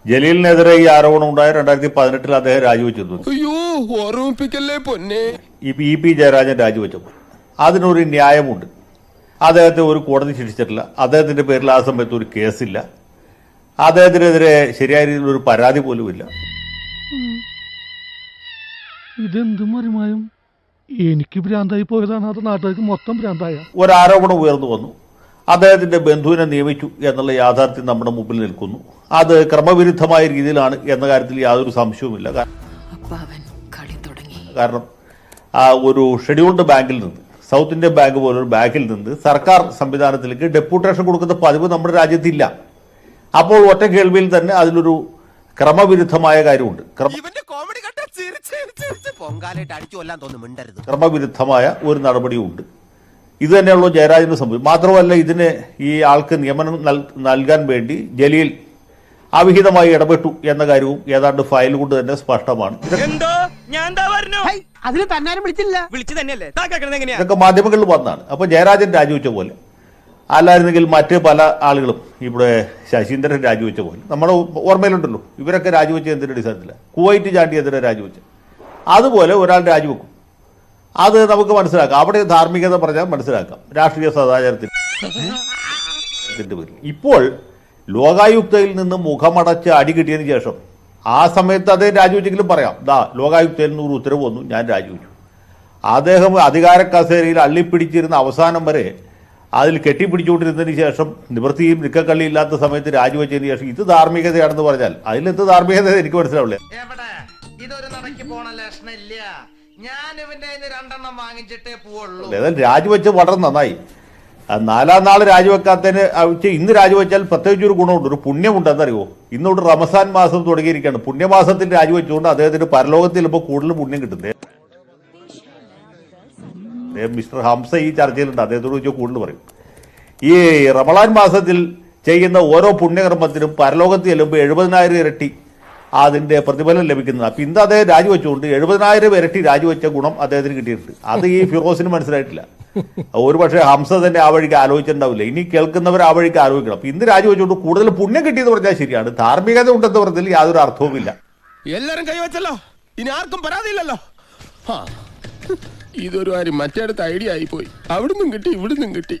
ജലീലിനെതിരെ ഈ ആരോപണം ഉണ്ടായ 2018 അദ്ദേഹം രാജിവെച്ചിരുന്നു. ഇ പി ജയരാജൻ രാജിവെച്ചപ്പോൾ അതിനൊരു ന്യായമുണ്ട്. അദ്ദേഹത്തെ ഒരു കോടതി ശിക്ഷിച്ചിട്ടില്ല. അദ്ദേഹത്തിന്റെ പേരിൽ ആ സമയത്ത് ഒരു കേസില്ല. അദ്ദേഹത്തിനെതിരെ ശരിയായ രീതിയിൽ ഒരു പരാതി പോലുമില്ല. ഇതെന്തും മറിമായും എനിക്ക് ഭ്രാന്തായി പോയതാണ്, അത് നാട്ടുകാർക്ക് മൊത്തം ഭ്രാന്തായ. ഒരാരോപണം ഉയർന്നു വന്നു, അദ്ദേഹത്തിന്റെ ബന്ധുവിനെ നിയമിച്ചു എന്നുള്ള യാഥാർത്ഥ്യം നമ്മുടെ മുമ്പിൽ നിൽക്കുന്നു. അത് ക്രമവിരുദ്ധമായ രീതിയിലാണ് എന്ന കാര്യത്തിൽ യാതൊരു സംശയവുമില്ല. കാരണം ഒരു ഷെഡ്യൂൾഡ് ബാങ്കിൽ നിന്ന്, സൗത്ത് ഇന്ത്യൻ ബാങ്ക് പോലൊരു ബാങ്കിൽ നിന്ന് സർക്കാർ സംവിധാനത്തിലേക്ക് ഡെപ്യൂട്ടേഷൻ കൊടുക്കുന്ന പതിവ് നമ്മുടെ രാജ്യത്തില്ല. അപ്പോൾ ഒറ്റ കേൾവിയിൽ തന്നെ അതിലൊരു ക്രമവിരുദ്ധമായ കാര്യമുണ്ട്. ക്രമവിരുദ്ധമായ ഒരു നടപടിയുണ്ട്. ഇത് തന്നെയുള്ള ജയരാജന് സംഭവിച്ചു. മാത്രമല്ല, ഇതിന് ഈ ആൾക്ക് നിയമനം നൽകാൻ വേണ്ടി ജലീൽ അവിഹിതമായി ഇടപെട്ടു എന്ന കാര്യവും ഏതാണ്ട് ഫയൽ കൊണ്ട് തന്നെ സ്പഷ്ടമാണ്. ഇതൊക്കെ മാധ്യമങ്ങളിൽ വന്നതാണ്. അപ്പൊ ജയരാജൻ രാജിവെച്ച പോലെ അല്ലായിരുന്നെങ്കിൽ മറ്റ് പല ആളുകളും, ഇവിടെ ശശീന്ദ്രൻ രാജിവെച്ച പോലെ നമ്മുടെ ഓർമ്മയിലുണ്ടല്ലോ, ഇവരൊക്കെ രാജിവെച്ച എന്തിന്റെ അടിസ്ഥാനത്തില്ല, കുവൈറ്റ് ചാണ്ടി എന്തിനാ രാജിവെച്ച, അതുപോലെ ഒരാൾ രാജിവെക്കും. അത് നമുക്ക് മനസ്സിലാക്കാം. അവിടെ ധാർമ്മികത പറഞ്ഞാൽ മനസ്സിലാക്കാം, രാഷ്ട്രീയ സദാചാരത്തിന്റെ പേരിൽ. ഇപ്പോൾ ലോകായുക്തയിൽ നിന്ന് മുഖമടച്ച് അടി കിട്ടിയതിന് ശേഷം ആ സമയത്ത് അദ്ദേഹം രാജിവെച്ചെങ്കിലും പറയാം, ലോകായുക്തയിൽ നിന്ന് ഒരു ഉത്തരവ് വന്നു, ഞാൻ രാജിവെച്ചു. അദ്ദേഹം അധികാര കസേരയിൽ അള്ളിപ്പിടിച്ചിരുന്ന അവസാനം വരെ അതിൽ കെട്ടിപ്പിടിച്ചുകൊണ്ടിരുന്നതിന് ശേഷം നിവൃത്തിയും നിക്കക്കള്ളി ഇല്ലാത്ത സമയത്ത് രാജിവെച്ചതിന് ശേഷം ഇത് ധാർമ്മികതയാണെന്ന് പറഞ്ഞാൽ അതിലെന്ത് ധാർമ്മികത എനിക്ക് മനസ്സിലാവില്ലേ. ഏതായാലും രാജിവെച്ച് വളരെ നന്നായി. 4-ാം നാൾ രാജിവെക്കാത്തതിന് ഇന്ന് രാജിവെച്ചാൽ പ്രത്യേകിച്ചൊരു ഗുണമുണ്ട്, ഒരു പുണ്യമുണ്ട്. എന്നറിയോ, ഇന്നോട്ട് റമസാൻ മാസം തുടങ്ങിയിരിക്കുകയാണ്. പുണ്യമാസത്തിൽ രാജിവെച്ചുകൊണ്ട് അദ്ദേഹത്തിന് പരലോകത്തിൽ ചിലപ്പോൾ കൂടുതൽ പുണ്യം കിട്ടുന്നത്. മിസ്റ്റർ ഹംസ ഈ ചർച്ചയിലുണ്ട്, അദ്ദേഹത്തോട് ചോദിച്ചാൽ കൂടുതൽ പറയും. ഈ റമളാൻ മാസത്തിൽ ചെയ്യുന്ന ഓരോ പുണ്യകർമ്മത്തിനും പരലോകത്തിൽ ചെല്ലുമ്പോൾ 70,000 ഇരട്ടി അതിന്റെ പ്രതിഫലം ലഭിക്കുന്നത്. അപ്പൊ ഇന്ന് അദ്ദേഹം രാജിവെച്ചുകൊണ്ട് 70,000 ഇരട്ടി രാജിവെച്ച ഗുണം അദ്ദേഹത്തിന് കിട്ടിയിട്ടുണ്ട്. അത് ഈ ഫിറോസിന് മനസ്സിലായിട്ടില്ല. ഒരു പക്ഷേ ഹംസ തന്നെ ആ വഴിക്ക് ആലോചിച്ചിട്ടുണ്ടാവില്ല. ഇനി കേൾക്കുന്നവർ ആ വഴിക്ക് ആലോചിക്കണം. അപ്പൊ ഇന്ന് രാജിവെച്ചുകൊണ്ട് കൂടുതൽ പുണ്യം കിട്ടിയെന്ന് പറഞ്ഞാൽ ശരിയാണ്. ധാർമ്മികത ഉണ്ടെന്ന് പറഞ്ഞതിൽ യാതൊരു അർത്ഥവുമില്ല. എല്ലാരും കൈവച്ചല്ലോ, ഇനി ആർക്കും പരാതിയില്ലല്ലോ. ഇതൊരു കാര്യം മറ്റേടത്ത് ഐഡിയ ആയിപ്പോയി. അവിടുന്നും കിട്ടി, ഇവിടുന്നും കിട്ടി.